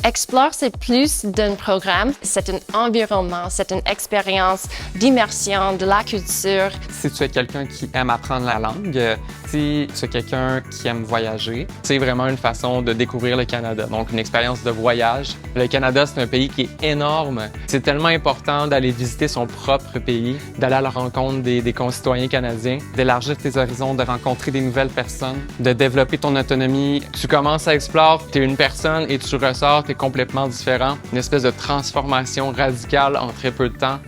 Explore, c'est plus d'un programme, c'est un environnement, c'est une expérience d'immersion de la culture. Si tu es quelqu'un qui aime apprendre la langue, si tu es quelqu'un qui aime voyager, c'est vraiment une façon de découvrir le Canada, donc une expérience de voyage. Le Canada, c'est un pays qui est énorme. C'est tellement important d'aller visiter son propre pays, d'aller à la rencontre des concitoyens canadiens, d'élargir tes horizons, de rencontrer des nouvelles personnes, de développer ton autonomie. Tu commences à explorer, tu es une personne et tu ressors, tu es complètement différent. Une espèce de transformation radicale en très peu de temps.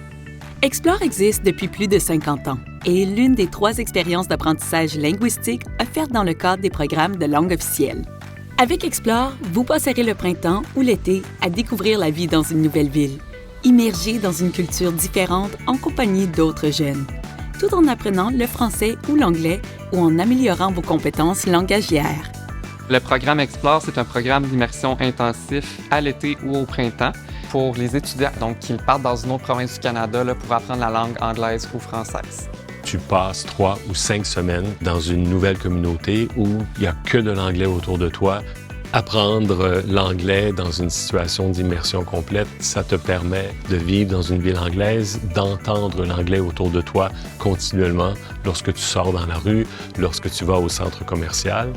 Explore existe depuis plus de 50 ans et est l'une des 3 expériences d'apprentissage linguistique offertes dans le cadre des programmes de langue officielle. Avec Explore, vous passerez le printemps ou l'été à découvrir la vie dans une nouvelle ville, immergé dans une culture différente en compagnie d'autres jeunes, tout en apprenant le français ou l'anglais ou en améliorant vos compétences langagières. Le programme Explore, c'est un programme d'immersion intensif à l'été ou au printemps pour les étudiants, donc qui partent dans une autre province du Canada là, pour apprendre la langue anglaise ou française. Tu passes 3 ou 5 semaines dans une nouvelle communauté où il n'y a que de l'anglais autour de toi. Apprendre l'anglais dans une situation d'immersion complète, ça te permet de vivre dans une ville anglaise, d'entendre l'anglais autour de toi continuellement lorsque tu sors dans la rue, lorsque tu vas au centre commercial.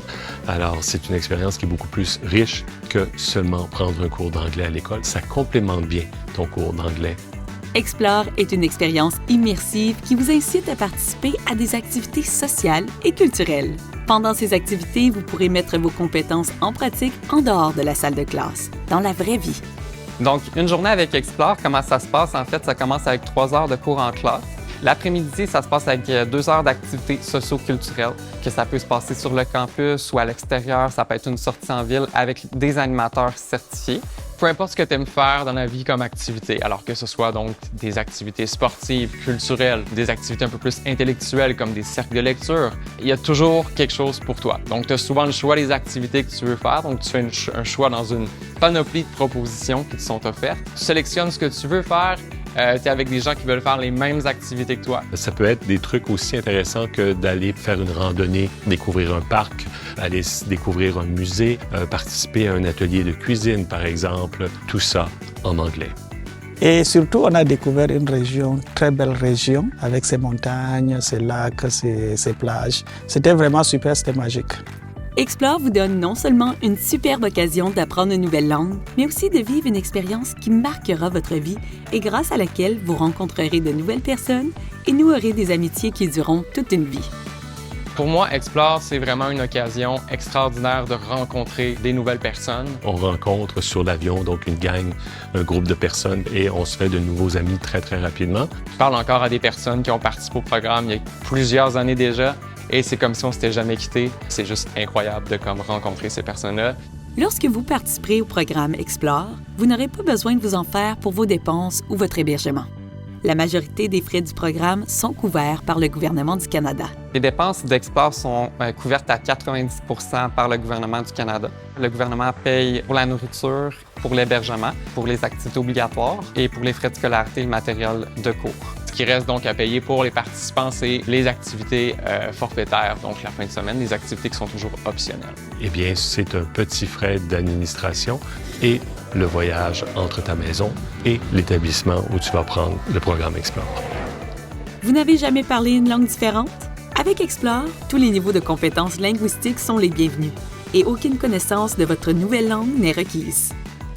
Alors, c'est une expérience qui est beaucoup plus riche que seulement prendre un cours d'anglais à l'école. Ça complémente bien ton cours d'anglais. Explore est une expérience immersive qui vous incite à participer à des activités sociales et culturelles. Pendant ces activités, vous pourrez mettre vos compétences en pratique en dehors de la salle de classe, dans la vraie vie. Donc, une journée avec Explore, comment ça se passe? En fait, ça commence avec 3 heures de cours en classe. L'après-midi, ça se passe avec 2 heures d'activités socio-culturelles, que ça peut se passer sur le campus ou à l'extérieur. Ça peut être une sortie en ville avec des animateurs certifiés. Peu importe ce que tu aimes faire dans la vie comme activité, alors que ce soit donc des activités sportives, culturelles, des activités un peu plus intellectuelles comme des cercles de lecture, il y a toujours quelque chose pour toi. Donc, tu as souvent le choix des activités que tu veux faire, donc tu fais un choix dans une panoplie de propositions qui te sont offertes. Tu sélectionnes ce que tu veux faire. Tu es avec des gens qui veulent faire les mêmes activités que toi. Ça peut être des trucs aussi intéressants que d'aller faire une randonnée, découvrir un parc, aller découvrir un musée, participer à un atelier de cuisine, par exemple. Tout ça en anglais. Et surtout, on a découvert une région, très belle région, avec ses montagnes, ses lacs, ses plages. C'était vraiment super, c'était magique. Explore vous donne non seulement une superbe occasion d'apprendre une nouvelle langue, mais aussi de vivre une expérience qui marquera votre vie et grâce à laquelle vous rencontrerez de nouvelles personnes et nouerez des amitiés qui dureront toute une vie. Pour moi, Explore, c'est vraiment une occasion extraordinaire de rencontrer des nouvelles personnes. On rencontre sur l'avion donc une gang, un groupe de personnes et on se fait de nouveaux amis très, très rapidement. Je parle encore à des personnes qui ont participé au programme il y a plusieurs années déjà. Et c'est comme si on s'était jamais quitté. C'est juste incroyable de rencontrer ces personnes-là. Lorsque vous participerez au programme Explore, vous n'aurez pas besoin de vous en faire pour vos dépenses ou votre hébergement. La majorité des frais du programme sont couverts par le gouvernement du Canada. Les dépenses d'Explore sont couvertes à 90 % par le gouvernement du Canada. Le gouvernement paye pour la nourriture, pour l'hébergement, pour les activités obligatoires et pour les frais de scolarité et le matériel de cours. Ce qui reste donc à payer pour les participants, c'est les activités forfaitaires, donc la fin de semaine, des activités qui sont toujours optionnelles. Eh bien, c'est un petit frais d'administration et le voyage entre ta maison et l'établissement où tu vas prendre le programme Explore. Vous n'avez jamais parlé une langue différente? Avec Explore, tous les niveaux de compétences linguistiques sont les bienvenus et aucune connaissance de votre nouvelle langue n'est requise.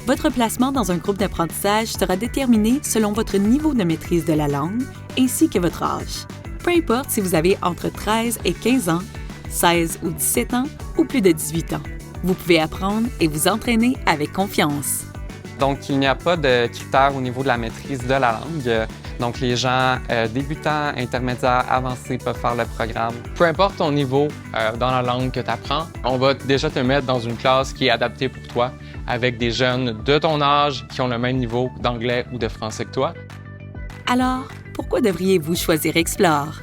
Votre placement dans un groupe d'apprentissage sera déterminé selon votre niveau de maîtrise de la langue ainsi que votre âge. Peu importe si vous avez entre 13 et 15 ans, 16 ou 17 ans ou plus de 18 ans. Vous pouvez apprendre et vous entraîner avec confiance. Donc, il n'y a pas de critères au niveau de la maîtrise de la langue. Donc, les gens débutants, intermédiaires, avancés peuvent faire le programme. Peu importe ton niveau dans la langue que tu apprends, on va déjà te mettre dans une classe qui est adaptée pour toi, avec des jeunes de ton âge qui ont le même niveau d'anglais ou de français que toi. Alors, pourquoi devriez-vous choisir Explore?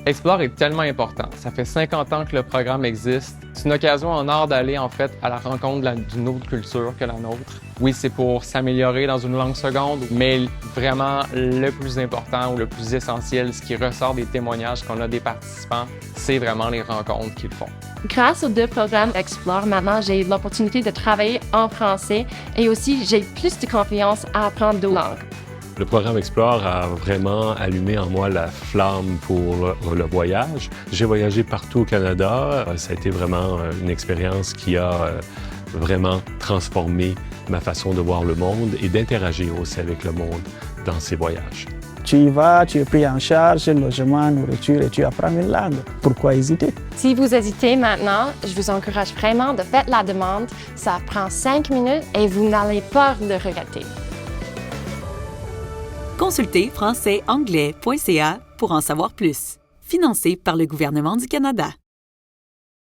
Explore est tellement important. Ça fait 50 ans que le programme existe. C'est une occasion en or d'aller en fait à la rencontre d'une autre culture que la nôtre. Oui, c'est pour s'améliorer dans une langue seconde, mais vraiment le plus important ou le plus essentiel, ce qui ressort des témoignages qu'on a des participants, c'est vraiment les rencontres qu'ils font. Grâce aux 2 programmes Explore, maintenant, j'ai l'opportunité de travailler en français et aussi j'ai plus de confiance à apprendre d'autres langues. Le programme Explore a vraiment allumé en moi la flamme pour le voyage. J'ai voyagé partout au Canada. Ça a été vraiment une expérience qui a vraiment transformé ma façon de voir le monde et d'interagir aussi avec le monde dans ces voyages. Tu y vas, tu es pris en charge, logement, nourriture et tu apprends une langue. Pourquoi hésiter? Si vous hésitez maintenant, je vous encourage vraiment de faire la demande. Ça prend 5 minutes et vous n'allez pas le regretter. Consultez français-anglais.ca pour en savoir plus. Financé par le gouvernement du Canada.